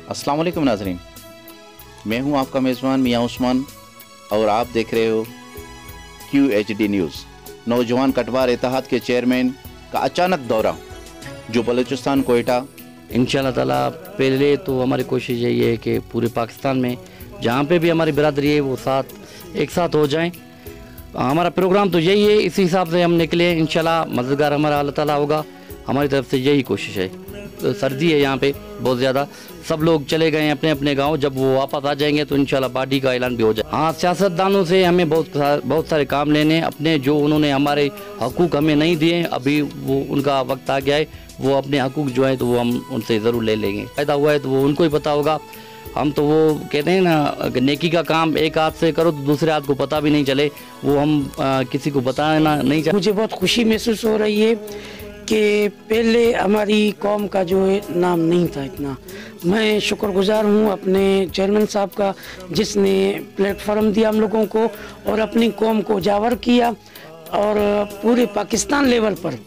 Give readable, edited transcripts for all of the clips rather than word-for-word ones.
अस्सलाम वालेकुम नाज़रीन, मैं हूं आपका मेज़बान मियां उस्मान और आप देख रहे हो QHD न्यूज़। नौजवान कटवार इत्तेहाद के चेयरमैन का अचानक दौरा जो बलूचिस्तान कोयटा। इंशाअल्लाह ताला पहले तो हमारी कोशिश यही है कि पूरे पाकिस्तान में जहाँ पे भी हमारी बिरादरी है वो एक साथ हो जाएं। हमारा प्रोग्राम तो यही है, इसी हिसाब से हम निकले। इंशाअल्लाह मददगार हमारा अल्लाह ताला होगा, हमारी तरफ से यही कोशिश है। तो सर्दी है यहाँ पे बहुत ज़्यादा, सब लोग चले गए अपने अपने गांव, जब वो वापस आ जाएंगे तो इंशाल्लाह पार्टी का ऐलान भी हो जाए। हाँ, सियासतदानों से हमें बहुत सारे काम लेने अपने, जो उन्होंने हमारे हकूक़ हमें नहीं दिए, अभी वो उनका वक्त आ गया है, वो अपने हकूक़ जो है तो वो हम उनसे ज़रूर ले लेंगे। फ़ायदा हुआ है तो वो उनको ही पता होगा। हम तो वो कहते हैं ना, नेकी का काम एक हाथ से करो तो दूसरे हाथ को पता भी नहीं चले, वो हम किसी को बताना नहीं चाहिए। मुझे बहुत खुशी महसूस हो रही है कि पहले हमारी कौम का जो है नाम नहीं था इतना। मैं शुक्रगुजार हूँ अपने चेयरमैन साहब का, जिसने प्लेटफॉर्म दिया हम लोगों को और अपनी कौम को उजागर किया, और पूरे पाकिस्तान लेवल पर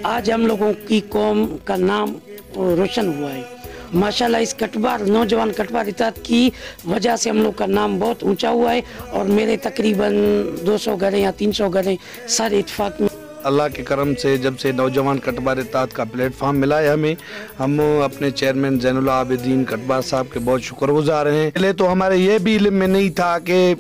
आज हम लोगों की कौम का नाम रोशन हुआ है। माशाल्लाह इस नौजवान कटवार इत्तेहाद की वजह से हम लोग का नाम बहुत ऊंचा हुआ है, और मेरे तकरीबन 200 घर या 300 घर सारे इत्तेफाक में। अल्लाह के करम से जब से नौजवान कटवार इत्तेहाद का प्लेटफॉर्म मिला है हमें, हम अपने चेयरमैन ज़ैनुल आबिदीन कटवार साहब के बहुत शुक्रगुजार हैं। पहले तो हमारे ये भी इल्म में नहीं था कि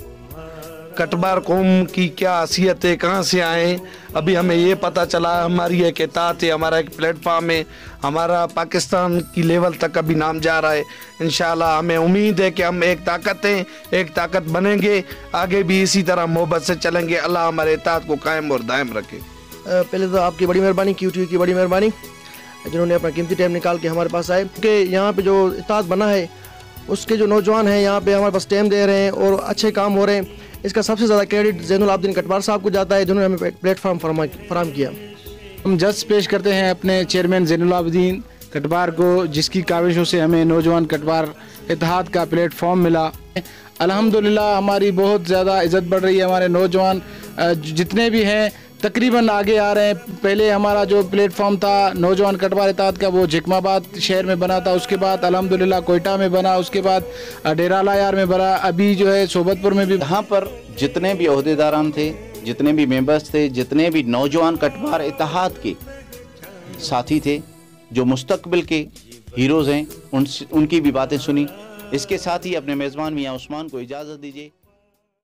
कटवार कौम की क्या हैसियत है, कहाँ से आए। अभी हमें ये पता चला, हमारी एक इत्तेहाद है, हमारा एक प्लेटफॉर्म है, हमारा पाकिस्तान की लेवल तक अभी नाम जा रहा है। इंशाल्लाह हमें उम्मीद है कि हम एक ताकत हैं, एक ताकत बनेंगे, आगे भी इसी तरह मोहब्बत से चलेंगे। अल्लाह हमारे इत्तेहाद को कायम और दायम रखे। पहले तो आपकी बड़ी मेहरबानी, QTV की बड़ी मेहरबानी, जिन्होंने अपना कीमती टाइम निकाल के हमारे पास आए। कि यहाँ पे जो इत्तेहाद बना है उसके जो नौजवान हैं यहाँ पे हमारे पास टाइम दे रहे हैं और अच्छे काम हो रहे हैं। इसका सबसे ज़्यादा क्रेडिट ज़ैनुल आबिदीन कटवार साहब को जाता है, जिन्होंने हमें प्लेटफॉर्म फराहम किया। हम जस्ट पेश करते हैं अपने चेयरमैन ज़ैनुल आबिदीन कटवार को, जिसकी काविशों से हमें नौजवान कटवार इत्तेहाद का प्लेटफॉर्म मिला। अल्हम्दुलिल्लाह हमारी बहुत ज़्यादा इज़्ज़त बढ़ रही है। हमारे नौजवान जितने भी हैं तकरीबन आगे आ रहे हैं। पहले हमारा जो प्लेटफॉर्म था नौजवान कटवार इत्तेहाद का वो झिकमाबाद शहर में बना था, उसके बाद अल्हम्दुलिल्लाह कोयटा में बना, उसके बाद डेरा लायार में बना, अभी जो है सोबतपुर में भी। यहाँ पर जितने भी ओहदेदारान थे, जितने भी मेंबर्स थे, जितने भी नौजवान कटवार इत्तेहाद के साथी थे जो मुस्तकबिल के हीरोज़ हैं, उनकी भी बातें सुनी। इसके साथ ही अपने मेज़बान मियां उस्मान को इजाज़त दीजिए।